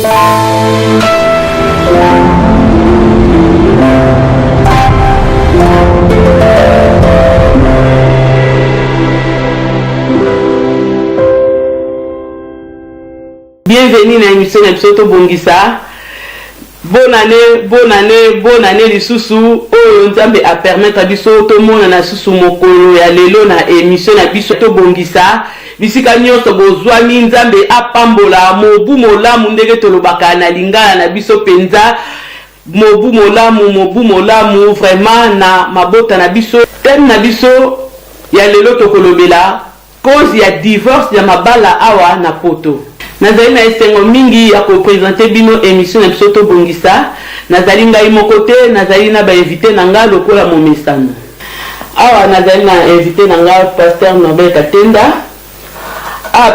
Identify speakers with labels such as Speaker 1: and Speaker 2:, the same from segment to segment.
Speaker 1: Bienvenue dans l'émission de Bongisa. Bonne année, les sous-sous. Oh, Nzambe a permettre à biso tout le monde na sous mokolo ya lelo na émission na biso to Bongisa. Bisika nyonso bozwami Nzambe apambola mobu molamu ndenge tolobaka na lingala na biso penza. Mobu molamu vraiment na mabota na biso. Thème na biso ya lelo tokolobela cause ya divorce ya mabala awa na poto. Nazali na esengo mingi ya ko présenter bino émission na biso to Bongisa. Nazali ngai mokote, nazali na ba invité na nga lokola momesano. Awa nazali na invité na nga pasteur Norbert Katenda.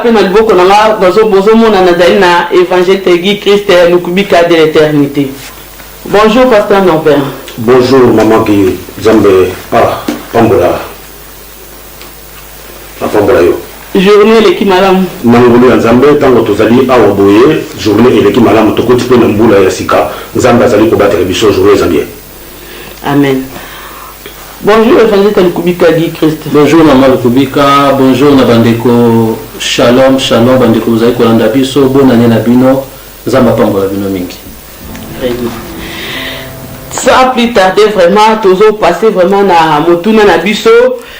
Speaker 1: Pe na liboko na nga bozo mona nazali na évangile Guy Christ Lukubika de l'éternité. Bonjour pasteur Norbert.
Speaker 2: Bonjour maman Guy Zambe Pambola. Pambola yo.
Speaker 1: Journée l'équipe madame.
Speaker 2: Mangulu ya Nzambe tango tozali awa boye journée eleki malamu tokoti pe na mbula ya sika Nzambe azali ko battre biso journée Zambie.
Speaker 1: Amen. Bonjour évangile Lukubika Guy Christ.
Speaker 3: Bonjour maman Lukubika, bonjour na bandeko. Shalom bandeko vous ko landa biso bonne année na bino Nzambe pambola bino mingi.
Speaker 1: Très bien. Sans plus tarder vraiment tozo passer vraiment na motuna na biso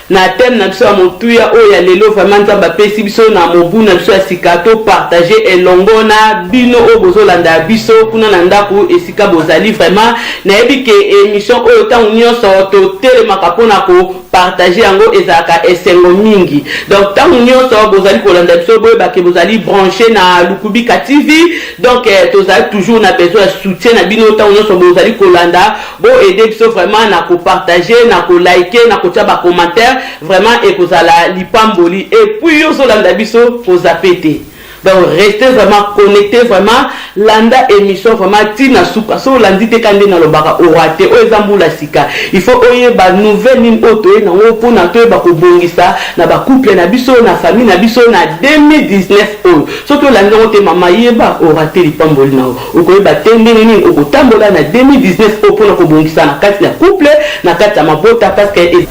Speaker 1: na thème na biso ya motuya o ya lelo vraiment Nzambe pesi biso na mobu na biso ya sikato partager elongo na bino o bozo landa biso kuna na ndako esika bozali vraiment na yebi ke émission o tango nyonso to telemaka pona ko partager yango ezaka esengo mingi donc tango nyonso bozali ko landa biso boye ba ke bozali branché na Lukubika TV donc tozali toujours na besoin de soutien na bino tango nyonso bozali ko landa bo aider biso vraiment na ko partager na ko liker na ko tia ba commentaire vraiment et kozala lipamboli et puis yo so landa biso ko zapete. Donc restez vraiment connectés vraiment landa émission vraiment tina souka so landi te kande na lobaka o raté o ezambula sika il faut oye ba nouvelle nim auto na opo na to ba ko bongisa na ba couple na biso na famille na biso na 2019 o so to landa o te mama yeba o raté lipamboli na o ko ba tende nini o ko tambola na 2019 o po na ko bongisa na kati ya couple na kati ya mabota parce que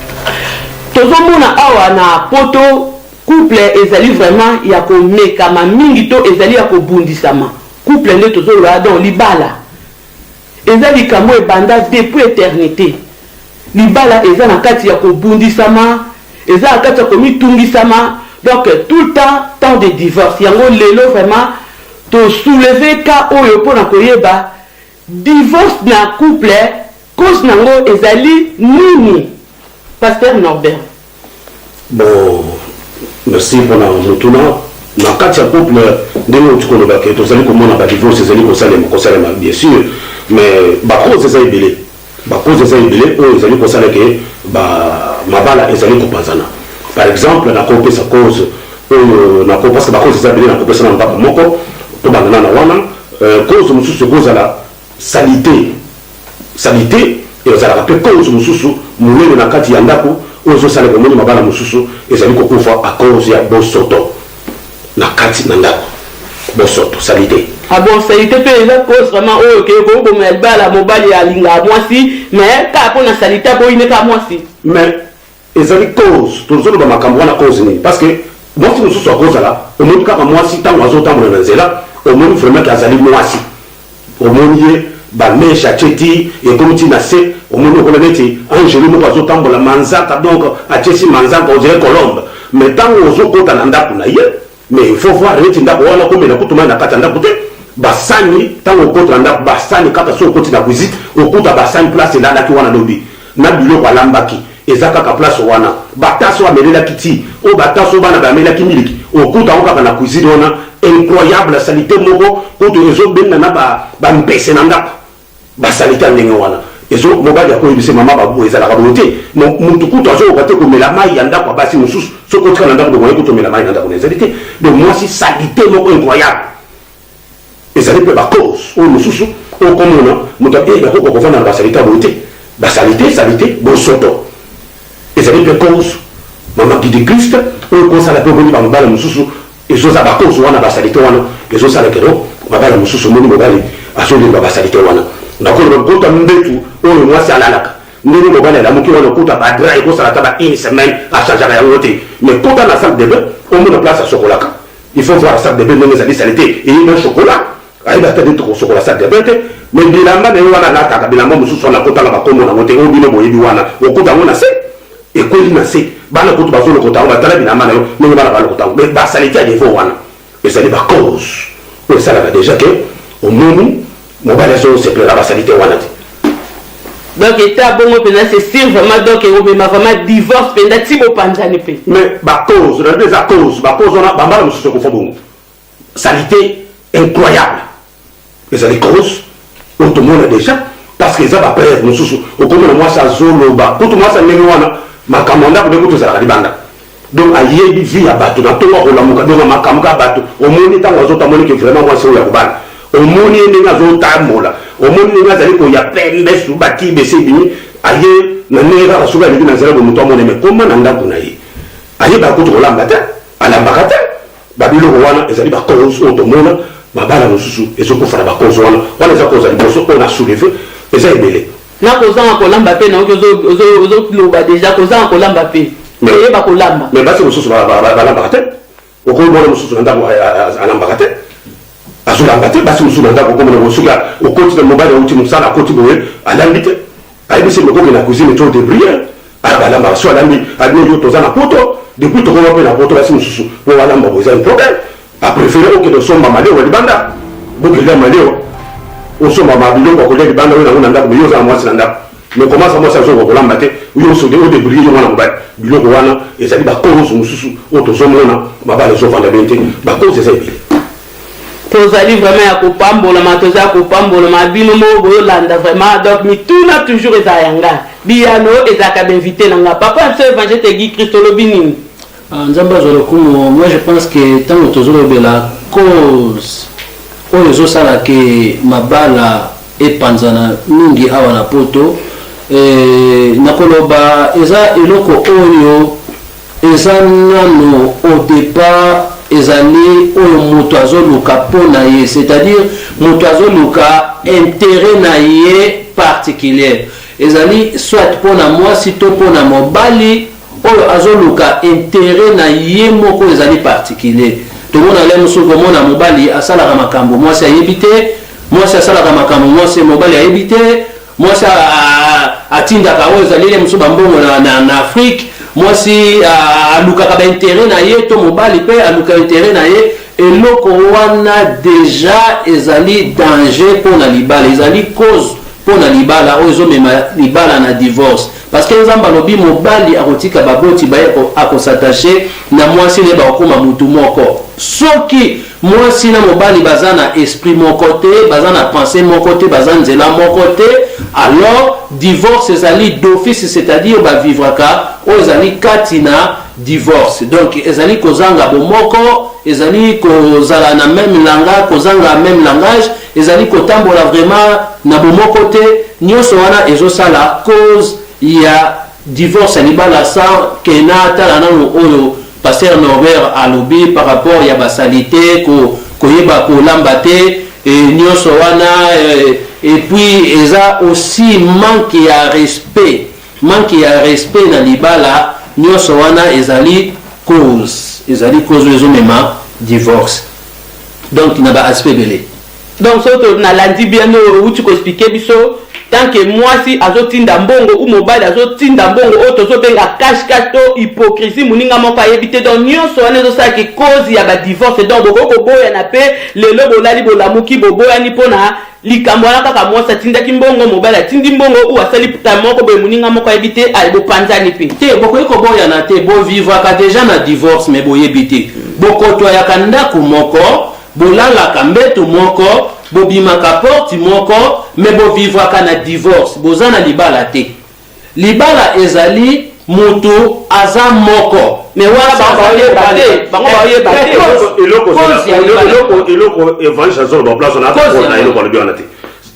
Speaker 1: tozomona awa na poto couple ezali vraiment ya ko mekama mingi to ezali ya ko bundisama couple nde tozolola donc libala ezali kamo ebanda depuis éternité libala eza na kati ya ko bundisama eza na kati ya ko mitungisama donc tout le temps de divorce yango lelo vraiment to soulever ka oyo pona koyeba divorce na couple cause nango ezali nini pasteur Norbert.
Speaker 2: Bon, merci pour la retourna. Dans le cas de couple, nous allons comment on divorce, bien sûr, mais cause est ébélé. Cause est ébélé, ils allaient constater que ma balle est allée compensana. Par exemple, la cause sa cause, parce que la cause est ébélé, la cause n'a pas moko, to banana na wana, cause nous sous cause à la salité, et vous allez rappeler cause nous sous moulé na kati yandako. Ozo sale ko moni mabala mususu ezali ko kufa à cause ya bosoto na kati na ndako bosoto salité
Speaker 1: bon salité pe eza cause vraiment oyo ke ko bo melbala mobali ya linga mwasi mais ka po na salité bo ine ka mwasi
Speaker 2: mais ezali cause tozolo ba makambo na cause ni parce que mwasi mususu a cause la o moni ka mwasi tango azotambola na nzela o moni vraiment ka azali mwasi o moni ba mesha cheti et comme tu n'as au monde on a dit Angelo nous pas autant pour la manzaka donc à Chelsea manzaka on dirait colombe mais tant aux autres côté nanda kuna ye mais il faut voir reti ndako wana comme na kutuma na kata ndako te basani tant au côté ndako basani kata so côté na kuzi au côté basani place là ki wana lobi na bilo kwa lambaki ezaka ka place wana bataso amelela kiti o bataso bana ba amelela kimiliki au côté on ka na cuisine wana incroyable salité moko côté ezo benna na ba mpese na ndako basalita ndenge wana ezo mobali ya koyebisa mama babu ezala ka bote muntu kuto azo okate ko mela mai yanda kwa basi mususu so ko tika ndako ko ko mela mai yanda ko ezalite donc moi si salité moko incroyable ezali pe ba cause o mususu o komona muta e ba ko fana basalita bote salité bon soto ezali pe cause mama qui de Christ o ko sala pe ko ni ba mbala mususu ezo za ba cause wana basalite wana ezo sala kero mabala mosusu omoni mobali azolemba basalite wana nakoloba kota mbetu oyo mwasi alalaka ndenge mobali alamuki wana okuta badra ekosala ta ba une semaine achangeaka yango te mais kota na salle de bain omona place asokolaka il faut voir la salle de bain ndenge ezali salite eyeba chocolat ayeba ata neti kosokola salle de bain te mais bilamba na ye wana alataka bilamba mosusu wana akotala bakombo nango te oyo bino boyebi wana okuta yango na se ekweli na se bana kutu bazolokota yango batala bilamba na yo ndenge bana balokota yango mais basalite ya défaut wana ezali bacause oyo esalaka déjà ke omoni mobali azoseplera basalite wana te
Speaker 1: donc état bongo pena c'est sûr vraiment donc omema vraiment divorce penda ti bopanzani pe
Speaker 2: mais bacause na des cause bacause wana bambala mosusu ekofa bongo salite incroyable ezali cause oyo tomona déjà parce que eza bapreuve mosusu okomona mwasi azoloba kutu mwasi ndenge wana makambo ndako nde kutu ezalaka libanda donc ayebi vi ya bato na ntongo akolamuka donc makambo ka bato omoni ntango azotamoni ke vraiment mwasi oyo ya kobala omoni ye ndenge azotambola omoni ndenge azali koya pembe su bati bese bini aye na ndenge kaka soki alingi na nzela bo moto amona me koma na ndako na ye ayebaka kutu kolamba te alambaka te babiloko wana ezali bacause oyo tomona mabala mosusu ezokufa na bacause wana eza cause ya liboso oyo na souleve eza ebele
Speaker 1: nakozanga kolamba mpe naoki ozoloba déjà kozanga kolamba mpe oyeba kolamba
Speaker 2: mais basi mosusu balambaka te okomona mosusu na ndako alambaka te azolamba te basi mosusu na ndako okomona soki okoti na mobali auti mosala akoti boye alambi te ayebisi mekoki na cuisine to débrouiller alamba so alambi abino yo toza na poto depuis tokoma mpe na poto basi mosusu po alamba boye eza un problème apréféré okende osomba maleo ya libanda bokelia maleo osomba mabiloko akolia libanda oyo nango na ndako me yo oza na mwasi na ndako mais commence mwasi azoka kolamba te yo osode odébrouiller yo mwana mobali biloko wana ezali bacause mosusu oyo tozomona mabala ezovanda bene te bacause eza ebele
Speaker 1: tozali vraiment ya kopambolama toza ya kopambolama bino mo boyolanda vraiment donc mituna toujours eza yanga biyano ezalaka bainvité nanga papa biso évangile Guy Christ olobi nini
Speaker 3: nzambe azwa lokumu moi je pense que ntango tozolobela cause oyo ezosala ke mabala epanzana mingi awa na poto nakoloba eza eloko oyo eza nano au départ ezali oyo moto azoluka mpo na ye c'est-à-dire moto azoluka intérêt na ye particulier ezali soit mpo na mwasi to mpo na mobali oyo azoluka intérêt na ye moko ezali particulier tomona le mosusu komona mobali asalaka makambo mwasi ayebi te mwasi asalaka makambo mwasi mobali ayebi te mwasi atindaka oyo ezali le mosusu bambongo na Afrique mwasi alukaka baintere na ye to mobali mpe aluka intere na ye eloko wana deja ezali danger mpo na libala ezali cause mpo na libala oyo ezomema libala na divorce parce que nzambe alobi mobali akotika baboti baye akosatache na mwasi ne bakokoma mutu moko soki mwasi na mobali baza na esprit moko te baza na pensée moko te baza nzela moko te alors divorce ezali d'office c'est-à-dire bavivraka oyo ezali kati na divorce donc ezali kozanga bomoko ezali kozala na même langage kozanga même langage ezali kotambola vraiment na bomoko te nyonso wana ezosala cause ya divorce libala sa kena tala nano oyo pasteur Norbert alobi par rapport ya basalite koyeba kolamba te nyonso wana et puis eza aussi manque ya respect na libala nyonso wana ezali cause ezomema divorce donc na ba aspect belé
Speaker 1: donc soto na landi bien no uti ko expliquer biso tant que mwasi azotinda mbongo ou mobali azotinda mbongo o tozobenga cash to hypocrisie muninga moko ayebite donc nyonso wana ezosala ke cause ya ba divorce donc boko boya na pe lelo bolali bolamuki boboya ni pona likambo wana kaka mwasi atindaki mbongo mobali atindi mbongo ou asali puta moko boye muninga moko ayebite bopanzani pe
Speaker 3: te bokoki koboyana te bovivaka déjà na divorce mais boyebite bokotwayaka ndako moko bolalaka mbetu moko bobimaka porte moko me bovivwaka na divorce boza na libala te libala ezali mutu aza moko
Speaker 1: mais wana
Speaker 2: eloko évangile azoloba place na eloko alobi wana te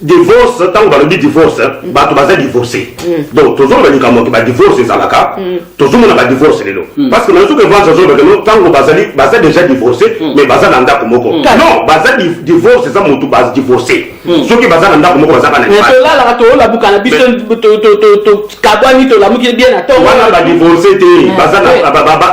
Speaker 2: divorce tant que balobi divorce bato baza divorcé donc tozomona likambo ke badivorce ezalaka tozomona badivorce lelo parce que nazoki evance azolobakeno ntango baza déjà divorcé mais baza na ndako moko non baza divorce eza motu badivorcé soki baza na ndako moko bazaka na
Speaker 1: tolalaka toolabuka na biso kabwani tolamuki bien na ntongo
Speaker 2: wana badivorcé te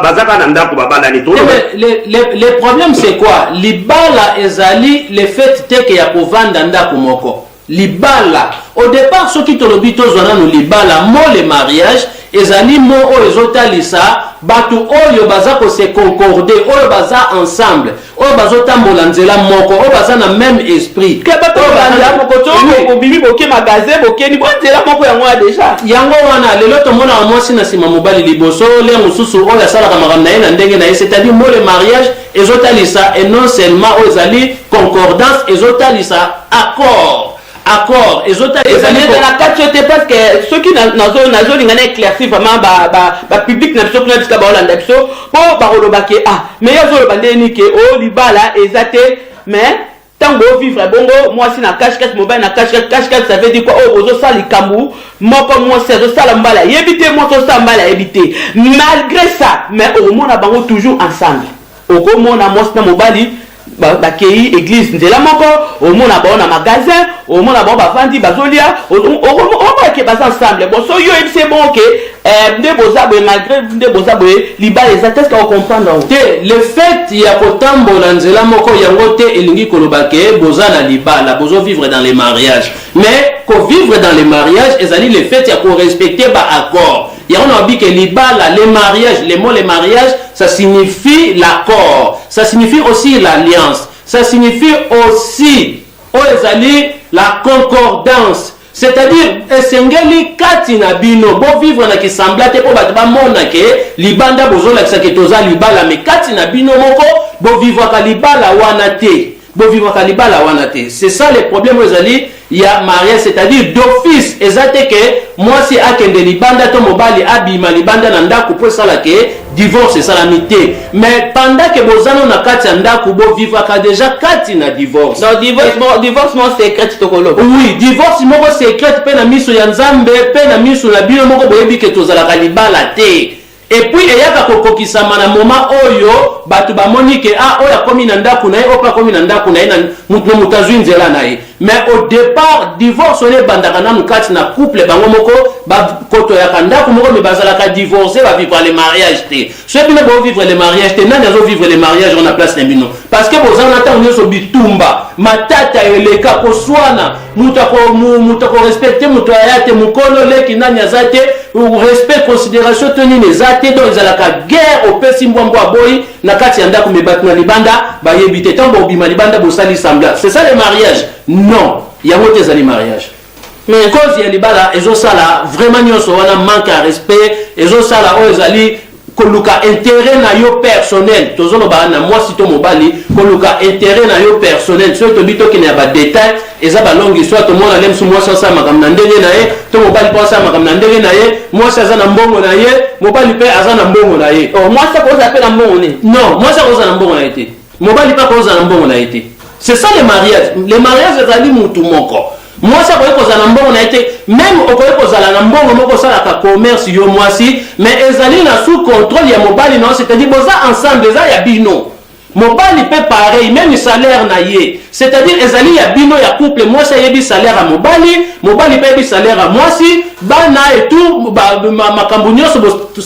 Speaker 2: bazaka na ndako babandani to
Speaker 3: le problème c'est quoi libala ezali le fait te ke ya kovanda ndako moko libala au départ ceux qui tolobi tozwana no libala mo le mariage ezali mo o ezotalisa batu oyo baza ko se concorder oyo baza ensemble oyo bazotambola nzela moko oyo baza na même esprit
Speaker 1: ke bato banda moko to bibi boke magasin boke ni bonzela moko yango déjà
Speaker 3: yango wana lelo tomona mwasi na sima mobali liboso le mususu oyo asalaka makambo na ye na ndenge na ye c'est-à-dire mo le mariage ezotalisa et non seulement oyo ezali concordance ezotalisa accord ezali
Speaker 1: na kati te parce que ceux qui nazo lingana éclaircir vraiment ba public na biso kuna bisika baolanda biso po bakoloba ke mais yazoloba ndeni ke o libala ezate mais tango vivre bongo mwasi na cache mobile na cache ça veut dire quoi ozo sala likambu moko mwasi azosala mbala yebite mwasi osala mbala yebite malgré ça mais omona bango toujours ensemble okomona mwasi na mobali bakei église nzela moko omona bao na magasin omona bao bavandi bazolia omoke baza ensemble bon so yo ebise bon ke nde boza boye malgré nde boza boye libala eza te ska ocomprendre
Speaker 3: te le fait ya kotambola nzela moko yango te elingi koloba ke boza na libala bozo vivre dans les mariages mais ko vivre dans les mariages ezali le fait ya ko respecter ba accord yango na bi ke libala les mariages les mots les mariages ça signifie l'accord ça signifie aussi l'alliance ça signifie aussi ezali la concordance c'est-à-dire esengeli kati na bino bo vivre na kisambla te po bato bamona ke libanda bozolakisa ke toza libala mais kati na bino moko bo vivre ka libala wana te c'est ça le problème ezali ya mariage c'est-à-dire d'office ezate ke mwasi akende libanda to mobali abima libanda na ndako po sala ke divorce esalami te mais pendant que bozano na kati ya ndako bo vivre ka déjà kati na divorce
Speaker 1: donc divorce mo secret tokoloba
Speaker 3: oui divorce moko secret pe na miso ya nzambe pe na miso na bino moko boyebi ke tozalaka libala te et puis eyaka kokokisama na moment oyo bato bamoni ke oyo akomi na ndako na ye oyo akomi na ndako na ye na moto azwi nzela na ye mais au départ divorce oyo ebandaka nanu kati na couple bango moko bakotoyaka ndako moko me bazalaka divorce bavivre le mariage te so bino bovivre le mariage te nani azovivre le mariage on a place na bino parce que bozala na ntango nyonso bitumba matata eleka koswana moto akorespecte moto aya te mokolo leki nani aza te respect considération to nini eza te donc ezalaka guerre opesi mbwambwa boyi na kati ya ndako me bato na libanda bayebi te ntango bobima libanda bosali sembla c'est ça le mariage non yango te ezali mariage mais cause ya libala ezosala vraiment nyonso wana manque à respect ezosala oyo ezali koluka intérêt na yo personnel tozoloba na mwasi to mobali koluka intérêt na yo personnel so tobi tokende ya badetail eza balongi so tomona lemsu mwasi asala makambo na ndenge na ye to mobali mpo asala makambo na ndenge na ye mwasi aza na mbongo na ye mobali mpe aza na mbongo na ye
Speaker 1: mwasi akozala mpe na mbongo ne
Speaker 3: non mwasi akozala na mbongo na ye te mobali mpe akozala na mbongo na ye te c'est ça le mariage ezali mutu moko mwasi akoki kozala na mbongo na ye te même okoki kozala na mbongo moko osalaka commerce yo mwasi mais ezali na sous contrôle ya mobali na yo c'est-à-dire boza ensemble eza ya bino mobali mpe pareil même salaire na ye c'est-à-dire ezali ya bino ya couple mwasi ayebi salaire ya mobali mpe ayebi salaire ya mwasi bana etout makambo nyonso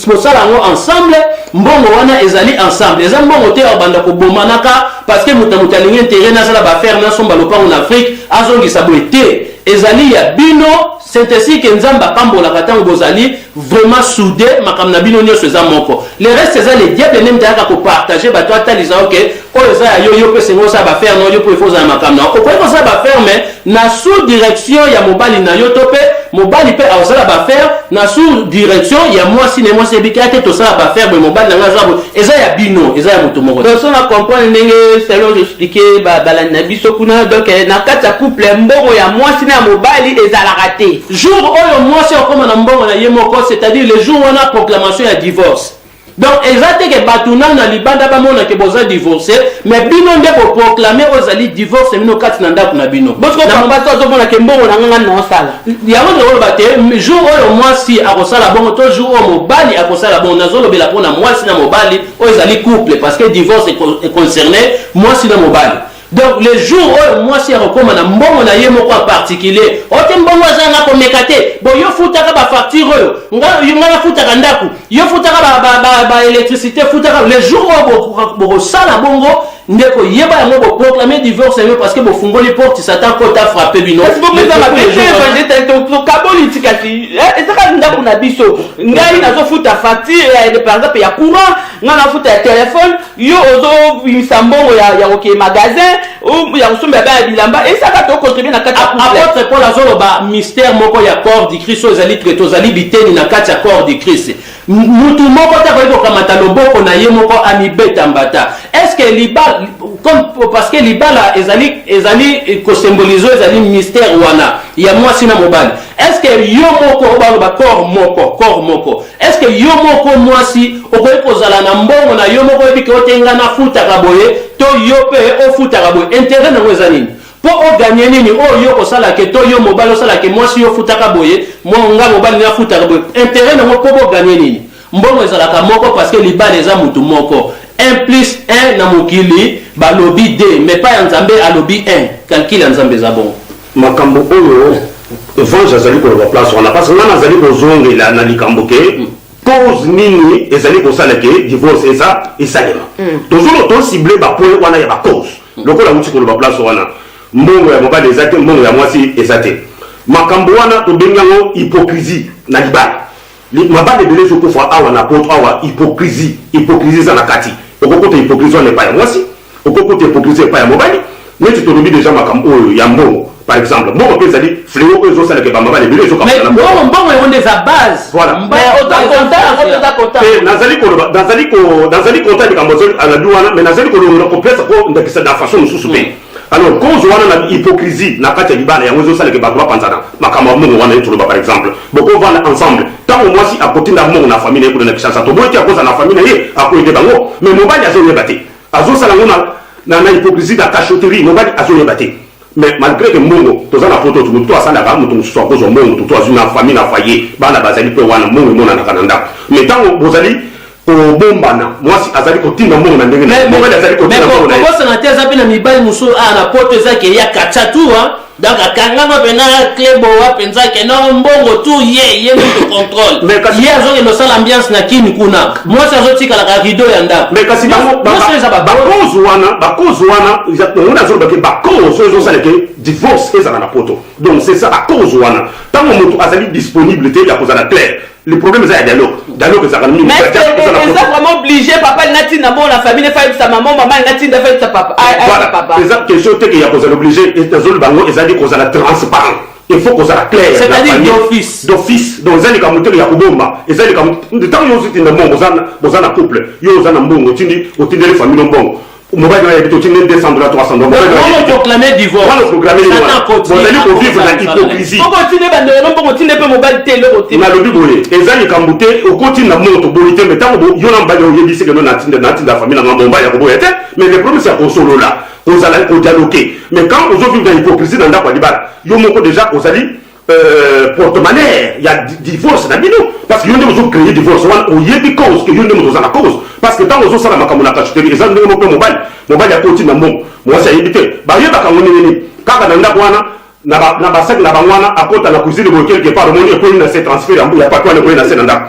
Speaker 3: bosala yango ensemble mbongo wana ezali ensemble eza mbongo te ya banda kobomanaka parce que moto alingi intérêt nasala baaffaire nasomba lopango na afrique azongisa boye te ezali ya bino c'est ainsi que nzambe apambolaka ntango bozali vraiment soudé makambo na bino nyonso eza moko le reste eza le diable nde mtayaka kopartage bato atalisa oke oyo eza ya yo mpe sengo osala baaffaire na yo mpo ifo ozala makambo na okoki kosala baaffaire mais na sous direction ya mobali na yo to mpe mobali mpe aosala baaffaire na sous direction ya mwasi na mwasi ebiki ate tosala baaffaire boye mobali na nga aza boye eza ya bino eza ya moto moko
Speaker 1: donc so na comprendre ndenge selon j'expliqué balandi na biso kuna donc na kati ya couple mbongo ya mwasi na ya mobali ezalaka te
Speaker 3: jour oyo mwasi akoma na mbongo na ye moko c'est-à-dire le jour wana proclamation ya divorce donc exacte que batuna na libanda bamona ke boza divorcé mais bino nde ko proclamer ozali divorce mino kati na ndako na bino
Speaker 1: parce que papa so mona ke mbongo na nganga no sala
Speaker 3: yango de bate jour oyo mwasi akosala bongo to jour oyo mobali akosala bongo nazolobela pona mwasi na mobali oyo ezali couple parce que divorce est concerné mwasi na mobali. Donc les jours où moi si recommande un bon na yemo en particulier ote mbongo azanga ko mekate bo yo futaka ba facture nga futaka ndaku yo futaka ba électricité futaka les jours où bo sala bongo ndeko yeba yango bo proclamer divorce parce que bo fungoli porte satan ko ta frapper bino
Speaker 1: est-ce que ça m'a fait to kaboli tikati ezaka ndaku na biso ngai nazo futa facture par exemple ya courant nga na futa téléphone yo ozo bisambongo ya OK magasin ou ya kusumba ba bilamba et ça va to contribuer na kati
Speaker 3: apôtre Paul azoloba mystère moko ya corps de Christ ozali tozali biteni na kati ya corps de Christ mutu moko ta ko kamata loboko na ye moko amibeta mbata est-ce que libala comme parce que libala ezali ko symboliser ezali mystère wana ya mwasi na mobali est-ce que yo moko ba corps moko est-ce que yo moko mwasi okoyi kozala na mbongo na yo moko ebike otenga na futa kaboye to yo pe o futa kaboye intérêt na weza nini po o gagner nini o yo kosala ke to yo mobali osala ke mwasi yo futa kaboye nga mobali na futa kaboye intérêt na po bo gagner nini mbongo ezalaka moko parce que libala eza mutu moko 1 plus 1 na mokili balobi 2 mais pas ya nzambe alobi 1 calcul ya nzambe eza bongo
Speaker 2: makambo oyo evange azali koloba place wana parce que nga nazali kozongela na likambo ke cause nini ezali kosala ke divorce eza esalema tozolo tocible bapoint wana ya bacause lokola muti koloba place wana mbongo ya mobali eza te mbongo ya mwasi eza te makambo wana tobengi yango hypocrisie na libala mabale ebele ezokufa awa na poto awa hypocrisie eza na kati okokota hypocrisie wana epai ya mwasi okokota hypocrisie epai ya mobali neti tolobi deja makambo oyo ya mbongo par exemple mbongo mpe ezali fléau oyo ezosalaka bamabale ebele ezokafana
Speaker 3: mbongo yango eza base
Speaker 2: nazali konta likambo alabi wana mais nazali kolongola kopesa po ndakisa na façon mosusu mpe alors cause wana na hypocrisie na kati ya libala yango ezosalaka bato bapanzana makambo ya mbongo wana etoloba par exemple bokovanda ensemble ntango mwasi akotinda mbongo na famille ye kuna na kishasa toboyeki akoza na famille na ye akoyede bango mais mobali azoyeba te azosala ngo na hypocrisie na cachoterie mobali azoyeba te mais malgré que mbongo toza na poto mutu asalaka mutu mosusu akozwa mbongo tutu azwi na famille na foyer bana bazali mpe wana mbongo emonanaka na ndako mais ntango bozali kobombana mwasi azali kotinda mbongo na ndenge mobali azali kotinda mbongo na ye
Speaker 3: kobosana te aza mpe na mibali mosusu na poto ezaki ya kachatua donc akangama mpena klebo wa mpenza ke no mbongo tu ye mutu contrôle ye azokende osala ambiance na kini kuna mwasi azotikalaka rideau ya ndako
Speaker 2: mais kasi bacause wana ongo nazolobake bacause oyo ezosaleke divorce ezala na poto donc c'est ça bacause wana ntango moto azali disponible te ya kozala clair le problème eza ya dialogue ezalaka mingi
Speaker 1: mais eza vraiment obligé papa linatinda mbongo na famille efayebisa mama mama linatinda efayebisa papa
Speaker 2: eza question teke ya kozala obligé ezoloba yango ezali kozala transparent il faut kozala clair
Speaker 3: c'est-à-dire
Speaker 2: d'office donc eza likambo teke ya kobomba eza likambo ntango yo ozotinda mbongo boza na couple yo oza na mbongo otindeli famille mbongo mobali na yebi otindeli 200 $300
Speaker 3: on proclamer divorce
Speaker 2: bozali kovivre na hypocrisie nalobi boye eza likambo te okotinda moto boyi te mais ntango yo na mobali oyebisi keno natinda famille nanga mobali ya koboya te mais le problème c'est ya kosolola kozala kodialoguer mais quand ozovivre na hypocrisie na ndako ya libala yo moko déjà ozali porte-monnaie ya divorce na bino parce que yo nde ozocréer divorce wana oyebi cause ke yo nde moto oza na cause parce que ntango ozosala makambo na cacheterie eza ndenge moko mobali akotinda mbongo mwasi ayebi te bayebaka ngo nini kaka na ndako wana na basaki na bango wana akota na cuisine boye quelque part omoni ekweli na se transfert ya mbuya paki wana ekweli na se na ndako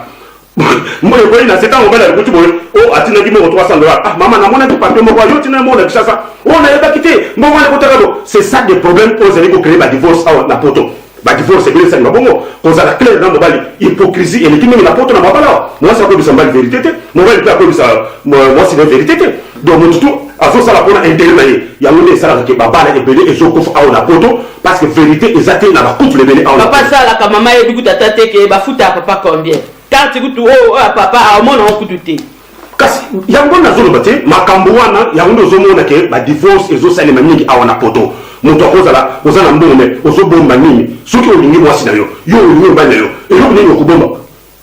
Speaker 2: ekweli na se ntango mobali alikuti boye o atindaki mbongo $300 mama namonaki papier moko yo tina mbongo na kishasa o nayebaki te mbongo wana ekotaka bo c'est ça des problèmes oyo ezali kocréer badivorce awa na poto badivorce ebele esali mabongo kozala clair na mobali hypocrisie eleki mingi na poto na mabala awa mwasi akoyebisa mobali vérité te mobali mpe akoyebisa mwasi na vérité te donc motu tu azosala mpona intérêt na ye yango nde esalaka ke babala ebele ezokufa awa na poto parce que vérité eza te na bacouple ebele awa
Speaker 1: papa asalaka mama yebi kutu ata te ke bafutaka papa combien karte kutu oyo papa amona ngo kutu te
Speaker 2: kasi yango nazoloba te makambo wana yango nde ozomona ke badivorce ezosalema mingi awa na poto moto akozala oza na mbongo me ozobomba nini soki olingi mwasi na yo olingi mobali na yo eloko nini okobomba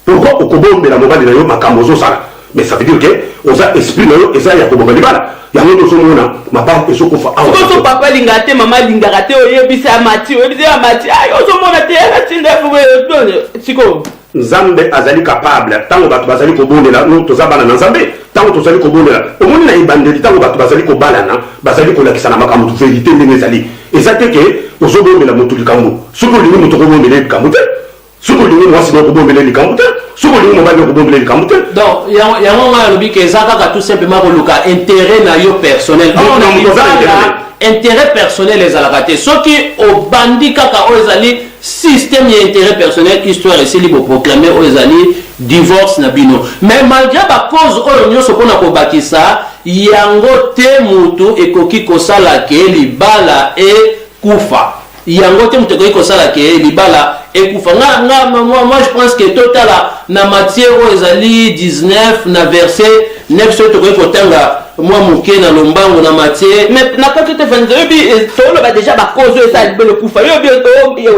Speaker 2: pourkui okobombela mobali na yo makambo ozosala mais ça veut dire que oza esprit na yo eza ya koboma libala yango tozomona mabala ezokufa awa
Speaker 1: soki papa linga te mama lingaka te oyebisa ya mati ozomona te atinda siko
Speaker 2: nzambe azali capable ntango bato bazali kobondela no toza bana na nzambe ntango tozali kobondela omoni na ebandeli ntango bato bazali kobalana bazali kolakisa na makambo verité ndenge ezali eza te ke ozobondela moto likambo soki olingi moto kobombela likambo te soki olingi mwasi na kobombela likambo te soki olingi mobali na kobombela likambo te
Speaker 3: donc yango ngai alobi ke eza kaka tout simplement koluka intérêt na yo personnel intérêt personnel ezalaka te soki obandi kaka oyo ezali système ya intérêt personnel histoire esili boproclame oyo ezali divorce na bino mais malgré bacause oyo nyonso mpona kobakisa yango te mutu ekoki kosala ke libala ekufa yango te mutu ekoki kosala ke libala ekufa moi je pense que totala na matière oyo ezali 19 na verset 9 soki tokoki kotanga mwa moke na lombango na matière
Speaker 1: mais na kati te vanza yobi toloba déjà bacause oyo eza libele kufa yobi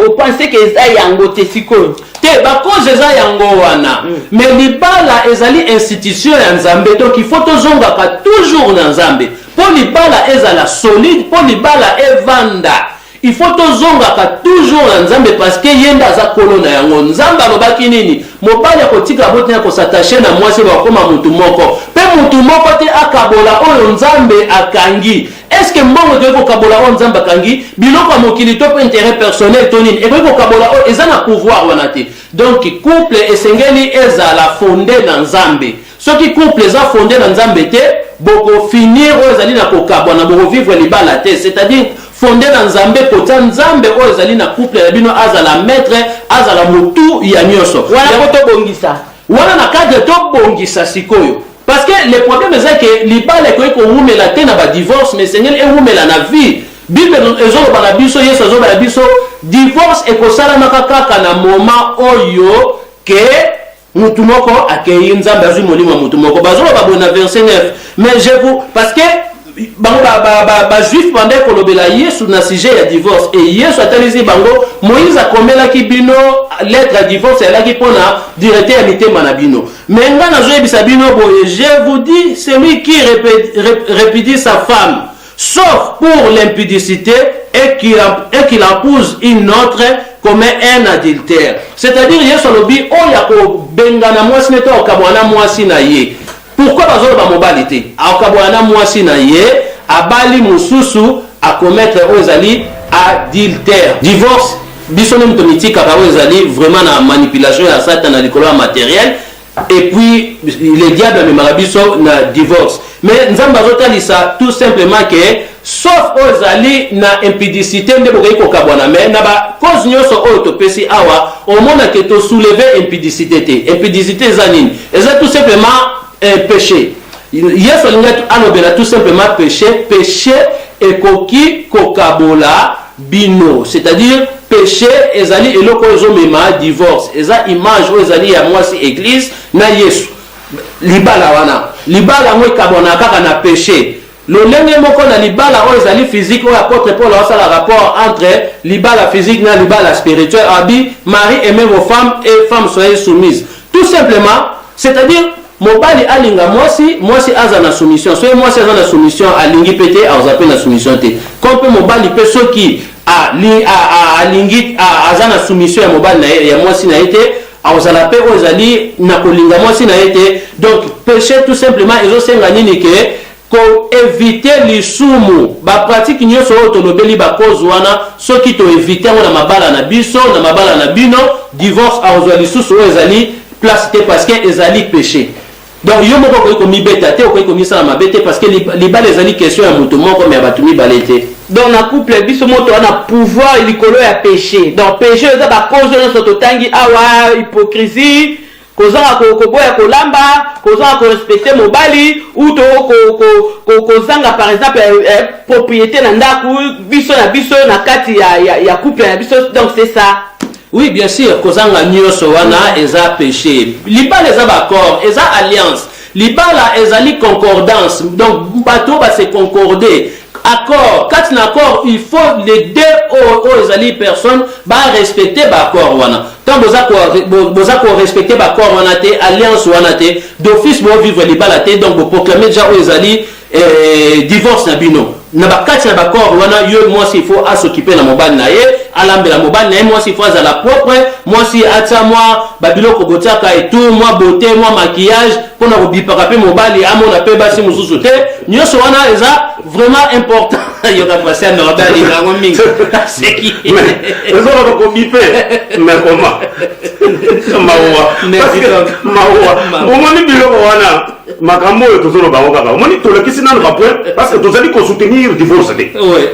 Speaker 1: opense ke eza yango te sikoyo
Speaker 3: te bacause eza yango wana mais libala ezali institution ya nzambe donc il faut tozongaka toujours na nzambe mpo libala ezala solide mpo libala evanda il faut tozongaka toujours na nzambe parce que ye nde aza kolo na yango nzambe alobaki nini mobali akotika botina kosatache na mwasi bakoma mutu moko mpe mutu moko te akabola oyo nzambe akangi estce mbongo toyei kokabola oyo nzambe akangi biloko ya mokili to mpe intérêt personnel to nini ekoki kokabola oyo eza na pouvoir wana te donc couple esengeli ezala fonde na nzambe soki couple eza fonde na nzambe te bokofinir oyo ezali na kokabwana bokovivre libala te c'est-à-dire fondé na nzambe kotia nzambe oyo ezali na couple na bino azala maître azala motu ya nyonso
Speaker 1: wana po tobongisa
Speaker 3: wana na cadre tobongisa sikoyo parce que le problème eza ke libala ekoki kowumela te na badivorce mais esengeli ewumela na vie bible ezoloba na biso yesu azoba na biso divorce ekosalamaka kaka na moment oyo ke mutu moko akei nzambe azwi molimo ya mutu moko bazoloba boye na verset 9 mais je vous parce que bango bajuif bande kolobela yesu na sujet ya divorce et yesu atalisi bango moïse akomelaki bino lettre ya divorce elaki mpona directeur ya mitema na bino mais nga nazoyebisa bino boye je vous dis celui qui répudie sa femme sauf pour l'impudicité et qu'il épouse une autre comme un adultère c'est-à-dire yesu alobi oyo akobengana mwasi nete okabwana mwasi na ye pourquoi bazoloba mobali te akabwana mwasi na ye abali mosusu akomettre oyo ezali adultère divorce biso nde moto mitikaka oyo ezali vraiment na manipulation ya satan na likolo ya matériel et puis le diable amemaka biso na divorce mais nzambe azotalisa tout simplement ke sauf oyo ezali na impudicité nde bokoki kokabwana mais na bacause nyonso oyo topesi awa omona ke tosouleve impudicité te impudicité eza nini eza tout simplement péché yesu alingi alobela tout simplement péché ekoki kokabola bino c'est-à-dire péché ezali eloko oyo ezomema divorce eza image oyo ezali ya mwasi église na yesu libala wana libala yango ekabwana kaka na péché lolenge moko na libala oyo ezali physique oyo apôtre paul asala rapport entre libala physique na libala spirituel abi Marie aimez vos femmes et femmes soyez soumises tout simplement c'est-à-dire mobali alinga mwasi aza na soumission soki mwasi aza na soumission alingi pe te aza pe na soumission te comme mpe mobali mpe soki alingi aza na soumission ya mobali ya mwasi na ye te azala mpe oyo ezali na kolinga mwasi na ye te donc péché tout simplement ezosenga nini ke koevite lisumu bapratike nyonso oyo tolobeli bakoze wana soki toevite yango na mabala na biso na mabala na bino divorce akozwa lisusu oyo ezali place te parce que ezali péché donc yo moko okoki komibeta te okoki komisala mabe te parce que libala ezali question ya moto moko me ya bato mibale te
Speaker 1: donc na couple biso moto wana pouvoir likolo ya péché donc péché eza bacause nyonso totangi awa hypocrisie kozanga koboya kolamba kozanga korespecte mobali ou to kozanga par exemple propriété na ndaku biso na kati ya couple na biso donc c'est ça.
Speaker 3: Oui, bien sûr, kozanga nyonso wana eza péché. Libala eza bakor, eza alliance. Libala ezali concordance. Donc bato ba se concorder. accord quand na accord il faut les deux aux ali personnes ba respecter ba accord wana tant boza ko respecter ba accord wana te alliance wana te d'office bo vivre les balaté donc bo proclamer déjà aux ali divorce na bino na bakati na bakor wana yo moi s'il faut s'occuper na mobile na ye alambela mobile na ye moi s'il faut à la propre moi si atia moi babilo ko botiaka et tout moi beauté moi maquillage pour na bipaka pe mobile amona pe basi mususu te nyoso wana eza vraiment important yo ka passer à Norbert lingango mingi c'est qui
Speaker 2: mais on va ko biper mais comment mawa omoni biloko wana makambo yo tozolo bango kaka omoni tolakisi nano ba point parce que tozali ko soutenir divorce te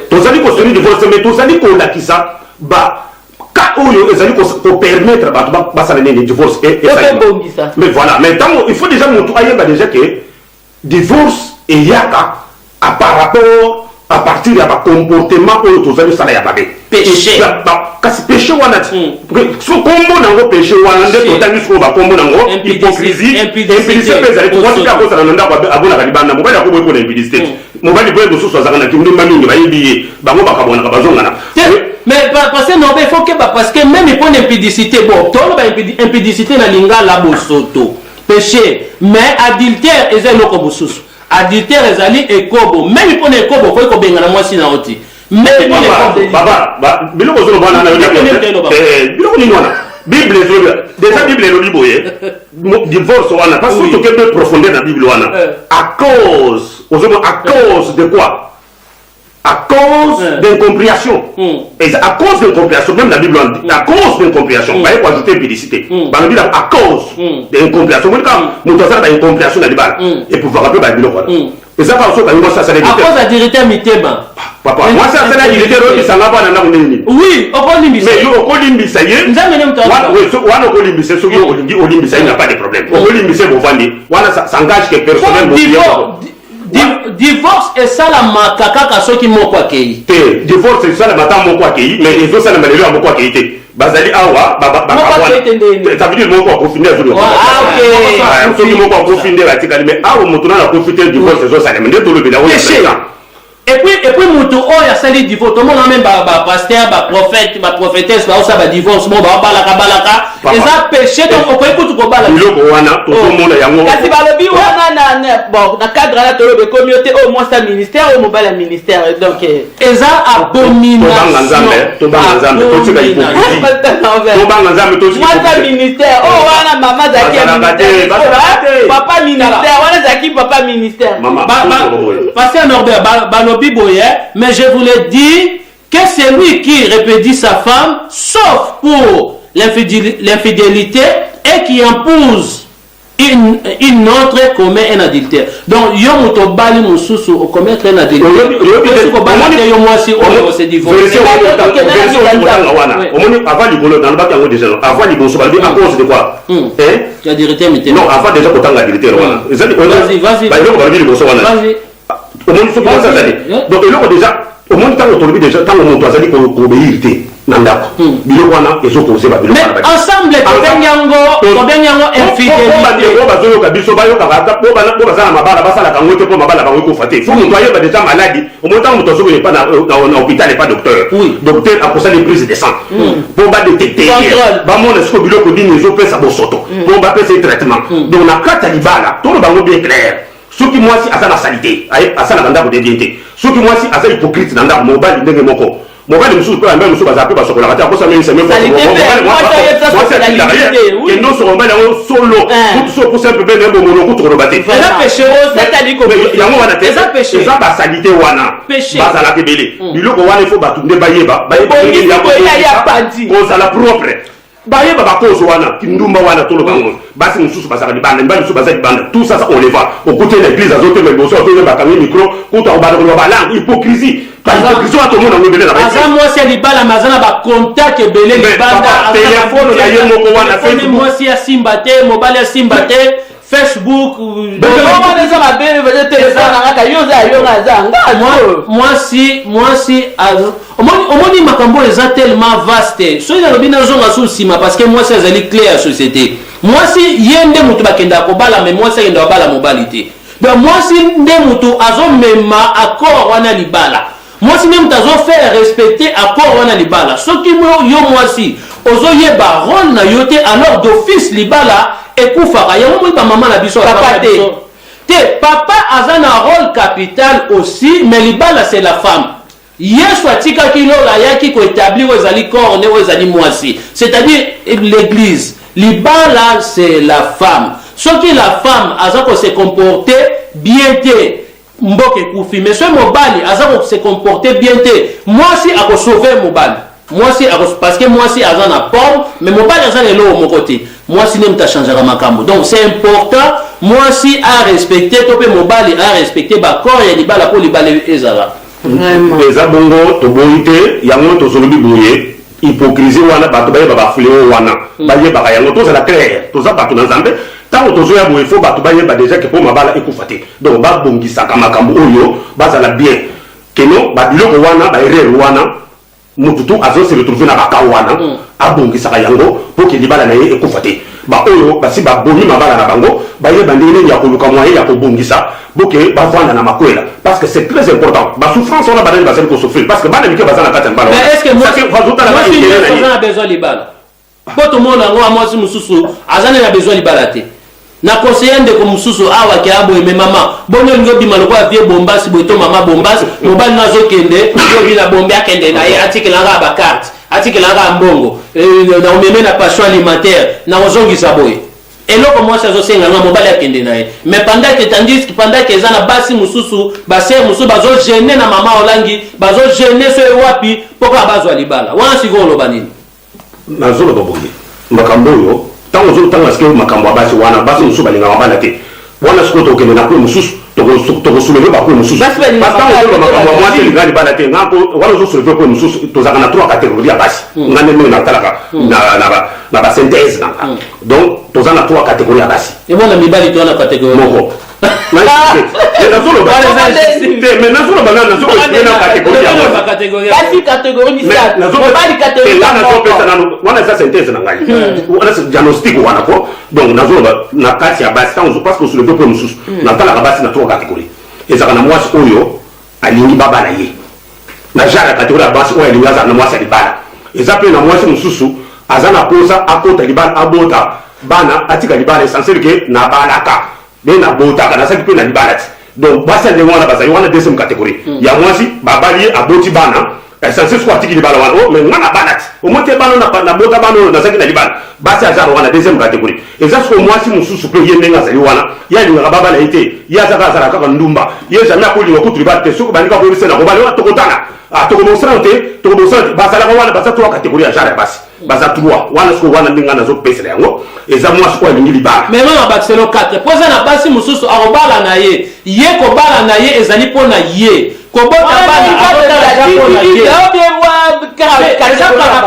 Speaker 2: tozali ko soutenir divorce mais tozali ko lakisa ba ka oyo ezali ko permettre ba basala nini divorce et ça mais voilà mais tant il faut déjà montrer ayeba déjà que divorce et yaka à par rapport à partir de ba comportement oyo tozali sala ya babe
Speaker 3: péché
Speaker 2: kasi péché wana so kombo nango péché wana nde totangi so ba kombo nango hypocrisie impudicité pezali to wati ka ko sala nanda kwa abona kalibana mobali akobo ko na impudicité mobali boye bosusu azaka na kimbe mingi bayibi bango bakabona ka bazongana
Speaker 3: mais parce que non il faut que parce que même pour l'impudicité bon to ba impudicité na lingala bosoto péché mais adultère ezelo ko bosusu adultère ezali ekobo même pour ekobo ko ko benga na mwasi na oti mais
Speaker 2: baba biloko zolo bana na biloko ni wana bible zolo déjà bible lo liboye divorce wana parce que to kebe profondeur na bible wana à cause de quoi à cause d'incompréhension et à cause d'incompréhension même la bible dit à cause d'incompréhension va y ajouter impudicité ba dire à cause d'incompréhension quand mutazara d'incompréhension na libala et pouvoir rappeler ba biloko wana et ça pas so ka ngoma ça ça
Speaker 3: à cause de dirité mitema
Speaker 2: papa moi ça c'est la dirité ro isanga bana na nini
Speaker 3: oui okolimbisa
Speaker 2: mais yo okolimbisa ye
Speaker 3: nzamene mutawa
Speaker 2: wana okolimbisa so yo olimbisa il n'y a pas de problème okolimbisa bo vandi wana ça engage que personnel
Speaker 3: divorce et ça la makaka soki moko akei
Speaker 2: te divorce et ça la mata moko akei mais ils ont ça la malelo ya moko akei te bazali awa ça veut dire moko akofinde azuli ok soki moko akofinde batikali mais awa moto na profiter divorce zo ça mais ndelo bila o
Speaker 3: et puis mutu oya sali divorce tout le monde même ba pasteur ba prophète ba prophétesse ba osa ba divorce mo ba balaka et ça péché donc on peut écouter ko bala
Speaker 2: biloko wana to mona yango
Speaker 1: kasi balobi wana na bon na cadre la tolo be communauté au moins ça ministère au mobile ministère donc
Speaker 3: et ça abomination
Speaker 2: to banga nzambe to tika hypocrisie to banga nzambe to tika
Speaker 1: moi ça ministère oh wana mama zaki papa ministère wana zaki papa ministère
Speaker 3: pasteur Norbert Biboye, mais je voulais dire que c'est lui qui répudie sa femme, sauf pour l'infidélité, et qui épouse une autre commet un adultère. Donc, yo to bali mususu o commettre un adultère. Ko bali yo mwasi o se divorcer.
Speaker 2: Avant libolo dans le bac yango déjà. Avant libolo so bali à cause de quoi?
Speaker 3: La vérité mais
Speaker 2: non, avant déjà ko tanga adultère wana.
Speaker 3: Vas-y.
Speaker 2: Ba yo ko bali libolo wana.
Speaker 3: Vas-y.
Speaker 2: Au monde faut commencer à aller. Donc il y a déjà au monde tant autour déjà tant on doit aller pour obéir nandako. Bilo wana ezo causer ba bilo wana.
Speaker 3: Mais ensemble tobenyango infidélité.
Speaker 2: On va zo ka biso ba yo ka ba po ba za na mabala ba sala ka ngote po mabala ba ko faté. Faut on doit y ba déjà maladie. Au monde tant on doit pas dans hôpital et pas docteur. Docteur a pour ça les prises de sang. Pour ba détecter. Ba mon est-ce que bilo ko dini ezo pesa bo soto. Pour ba pesa traitement. Donc na kata libala, tout le bango bien clair. Ceux qui moi si à la salité, à ça la banda pour dévier. Ceux qui moi si à ça hypocrite dans la mobile ndenge moko. Mobile musu peut même musu bazape ba sokola kata ko ça même c'est même pas. Moi c'est la réalité. Et non sur mobile solo. Tout so pour simple ben bon mono ko to robaté.
Speaker 3: Ça péché, c'est-à-dire que
Speaker 2: yango wana te. Ça péché. Ça ba salité wana. Ba za la kebele. Biloko wana il faut ba tunde bayeba. Bayeba ya pandi. Ko za la propre. Baye baba cause wana kindumba wana tolo bango basi mususu basaka libanda mbali mususu basaka libanda tout ça on les voit au côté de l'église azote mais boso to ba kamé micro ko to ba ba langue hypocrisie hypocrisie to mona ngobele na ba
Speaker 3: asa moi c'est libala mazana ba contact belé libanda
Speaker 2: téléphone na ye moko wana
Speaker 3: Facebook moi c'est simbate mobile simbate Facebook moi si omoni makambo eza tellement vaste soki nalobi nazonga so nsima parce que mwasi azali clé ya société mwasi ye nde moto bakendaka kobala me mwasi akendaka kobala mobali te donc moi si ndemutu azomema accord wana libala moi si ndemutu faire respecter accord wana libala soki yo moi si ozoyeba rôle na yo te alors d'office libala ekufaka yango moi ba maman na biso papa te papa aza na rôle capital aussi mais libala c'est la femme yesu atikaki lola yaki koétablir ezali corps ne ezali mwasi c'est-à-dire l'église libala c'est la femme soki la femme aza ko se comporter bien te mboke kufi mais ce mobali aza ko se comporter bien te mwasi ako sauver mobali mwasi parce que mwasi aza na pomme mais mobali aza lelo mo côté mwasi ne mta changer makambo donc c'est important mwasi a respecter to pe mobali a respecter ba corps ya libala ko libala ezala
Speaker 2: eza bongo toboyi te yango tozolobi boye hypocrisie wana bato bayeba bafuleo wana bayebaka yango tozala clair toza bato na nzambe ntango tozoya boye fo bato bayeba déjà ke mpo mabala ekufa te donc babongisaka makambo oyo bazala bien keno babiloko wana baerreur wana mutu tu azose retrouve na baka wana abongisaka yango mpo ke libala na ye ekufa te baoyo basi babomi mabala na bango bayeba ndenge nini ya koluka moyen ya kobongisa boke bavanda na makwela parce que c'est très important basouffrance wana banani bazali kosouffrir parce que bana mike baza na kati ya mbala
Speaker 3: mais est-ce que moi a besoin libala po tomona yango amwasi mosusu azani na besoin libala te na conseiller ndeko mosusu awa ke aboye me mama bongo olingi obima lokola vie bombasi boye to mama bombasi mobali nazokende yobi na bombe akende na ye atikelanga bakarte atikelanga mbongo na omeme na passion alimentaire na ozongisa boye eloko mwasi azosenganga mobali akende na ye mais pendant que eza na basi mosusu basere mosusu bazogene na mama olangi bazogene so ewapi mpoka bazwa libala wana sikoyo oloba nini
Speaker 2: nazoloba boye makambo oyo ntango ozotanga sike makambo ya basi wana basi mosusu balingaka bana te wana sikoyo tokende na kwe mosusu tokosouleve bakwe mosusu ntango ozoloba makambo ya mwasi elinga libala te wana ozosouleve kwe mosusu tozalaka na 3 catégorie ya basi nga nde ndenge natalaka na basynthèse nanga donc toza na 3 catégorie ya basi
Speaker 3: ebona mibali toza na catégorie
Speaker 2: moko wana eza synthèse na ngai wana diagnostic wana ko donc nazoloba na kati ya basi ntango parce que osouleve mpe mosusu natalaka basi na 3 catégorie ezalaka na mwasi oyo alingi babala ye na genre ya catégorie ya basi oyo alingi azala na mwasi ya libala eza mpe na mwasi mosusu aza na posa akota libala abota bana atika libala essentiel ke na balaka be na botaka na saki pe na libala ti donc basi ndenge wana bazali wana deuxième catégorie ya mwasi babali ye aboti bana essentiel so atiki libala wana o mais nga na bana ti omote bana na bota bana na saki na libala basi azala wana deuxième catégorie eza so mwasi mosusu pe ye ndenge azali wana ya lingaka babala ye te ye azaka azala kaka ndumba ye jamais akolinga kutu libala te soki bandika koyebisa na kobala wana tokotana tokomosana te bazalaka wana baza 3 catégorie ya genre ya basi baza 3 wana siko wana ndenge nazopesela yango eza mwasi oyo alingi libala
Speaker 3: mais mama bakiselo 4 po eza na basi mosusu akobala na ye ye kobala na ye ezali mpo na ye kobota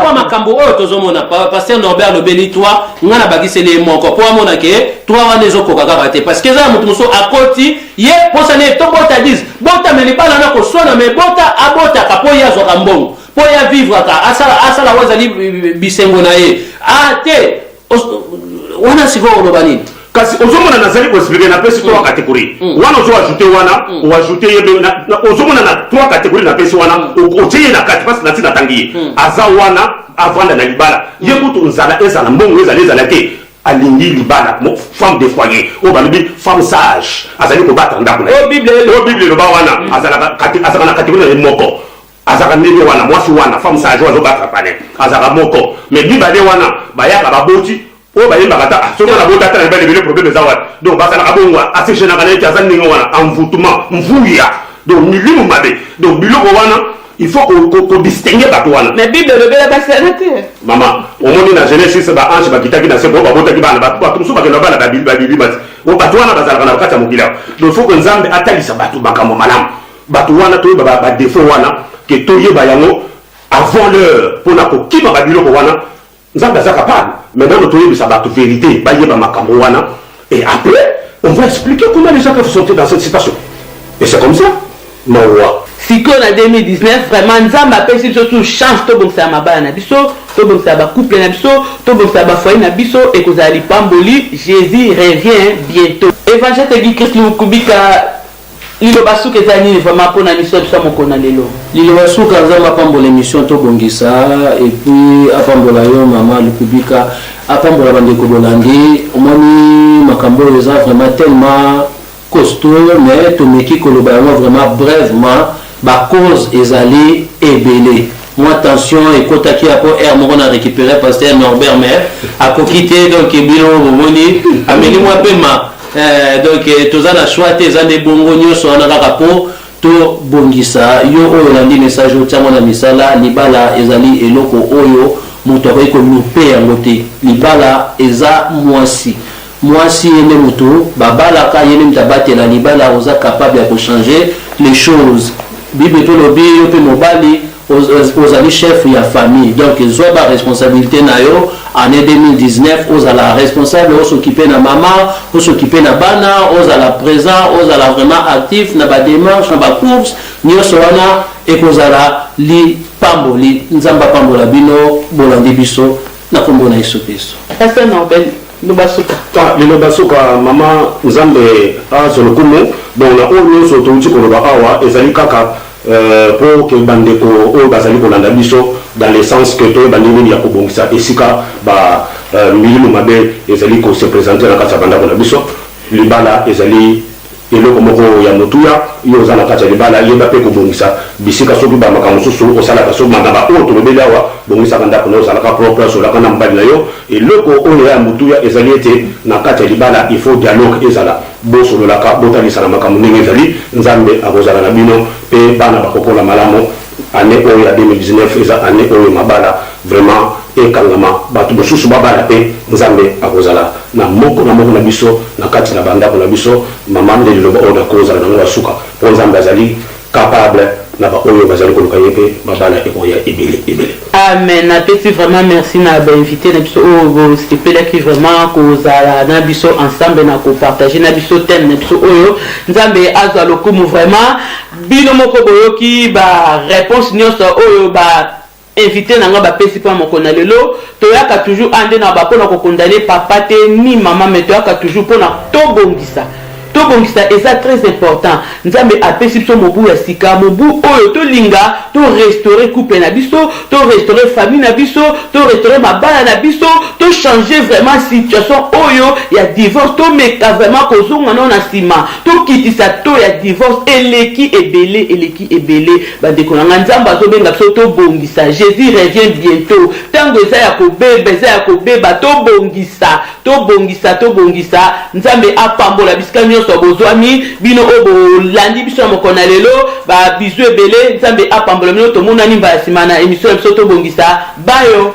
Speaker 3: bana makambo oyo tozomona paster Norbert lobeli toi nga na bakiseli ye moko po amona ke toi wana ezokoka kaka te parce que eza na moto mosusu akoti ye posana ye tobota 10 bota me libala na koswana me bota abotaka po ye azwaka mbongo po ya vivraka asala oyo ezali bisengo na ye te wana sikoyo oloba nini
Speaker 2: kasi ozomona nazali koexplike napesi 3 catégorie wana ozoajoute wana oajoute ye ozomona na 3 catégorie napesi wana otie ye na kati parce nati natangi ye aza wana avanda na libala ye kutu nzala ezala mbongo ezala te alingi libala femme de foyer oyo balobi femme sage azali kobata ndako na ye oyo bible eloba wana azalaka na catégorie na ye moko azalaka ndenge wana mwasi wana femme sage oyo azobata pane azalaka moko mais mibale wana bayaka baboti oyo bayembaka ta soki na bota ta na libala ebele problème eza wana donc bazalaka bongo asegenaka na ete aza ndenge wana envoûtement mvuya donc milimo mabe donc biloko wana il faut kodistingue bato wana
Speaker 1: mais bible elobela basala te
Speaker 2: mama omoni na Genèse baange bakitaki na se po babotaki bana bato mosusu bakenda bana babili bati bato wana bazalaka na kati ya mokili awa donc il faut que nzambe atalisa bato makambo malamu bato wana toyeba badefo wana ke toyeba yango avant l'heure mpona kokima babiloko wana nzambe aza capable maintenant toyebisa bato vérité bayeba makambo wana et après on va expliquer comment les gens peuvent sortir dans cette situation et c'est comme ça mawa
Speaker 1: siko na 2019 vraiment nzambe apesi biso tout chance tobongisa mabala na biso tobongisa couple na biso tobongisa foyer na biso ekozala lipamboli. Jésus revient bientôt. Évangile Guy Christ Lukubika liloba suka eza nini vraiment mpona miso ya biso ya mokolo na lelo?
Speaker 3: Liloba suka nzambe apambola émission tobongisa epuis apambola yo mama Lukubika apambola bandeko bolandi omoni makambo oyo eza vraiment tellement costaud mais tomeki koloba yango vraiment brèvement bacause ezali ebele. Moi attention ekotaki apo air moko na récupérer pasteur Norbert mais akoki te donc ebino bomoni ameli mwa pema donc toza na choix te eza nde bongo nyonso wana kaka po tobongisa yo oyo olandi message otiango na misala libala ezali eloko oyo moto akoki kolupe yango te. Libala eza mwasi yende moto babalaka yende moto abatela libala oza capable ya kochanger les choses. Bible tolobi yo mpe mobali ozali chef ya famille donc ezwa ba responsabilité na yo année 2019 ozala responsable s'occuper na maman s'occuper na bana ozala présent ozala vraiment actif na ba démarche na ba course nyonso wana ekozala li pamboli nzamba pambola bino bolandi biso na kombo na Yesu Kristo.
Speaker 1: Pasteur Norbert Lubasuka.
Speaker 2: Lubasuka mama nzambe azolokumu bon na oyo nyonso touti koloba awa ezali kaka pour que bandeko oyo bazali kolanda biso dans le sens que to bandini ya kobongisa esika ba milimu mabe ezali ko se présenter na kati ya bandako na biso libala ezali eloko moko ya motuya yo za na kati ya libala yeba pe kobongisa bisika soki ba makambo susu osala ka soki mandaba oyo tolobeli awa bongisa bandako na osala ka propre sur la kana mbali na yo eloko oyo ya motuya ezali ete na kati ya libala il faut dialogue ezala boso laka botalisa na makambo ndenge ezali nzambe akozala na bino pe bana bakokola malamu année oyo ya 2019 eza année oyo mabala vraiment ekangama bato bosusu babala pe nzambe akozala na moko na biso na kati na bandako na biso mama nde liloba oyo nakozala nango basuka po nzambe azali capable na ba oyo bazali koluka ye pe babala ekoya ebele.
Speaker 1: Amen. Napesi vraiment merci na ba invité na biso oyo sepelaki vraiment kozala na biso ensemble na ko partager na biso thème na biso oyo nzambe azwa lokumu vraiment bino moko boyoki ba réponse nyonso oyo ba invité nanga ba pesi pa moko na lelo toyaka toujours ande na ba pona ko condamner papa te ni maman mais toyaka toujours pona tobongisa eza très important. Nzambe apesi biso mobu ya sika mobu oyo to linga to restaurer couple na biso to restaurer famille na biso to restaurer mabala na biso to changer vraiment situation oyo ya divorce to meka vraiment kozonga na sima to kitisa to ya divorce eleki ebele bandeko na nzambe azobenga biso to bongisa. Jésus revient bientôt. Tango eza ya kobeba to bongisa nzambe apambola bisika so bozwami bino obo landi biso moko na lelo ba bizu ebele nzambe apambola bino to mona nimba ya sima na émission biso to bongisa bayo.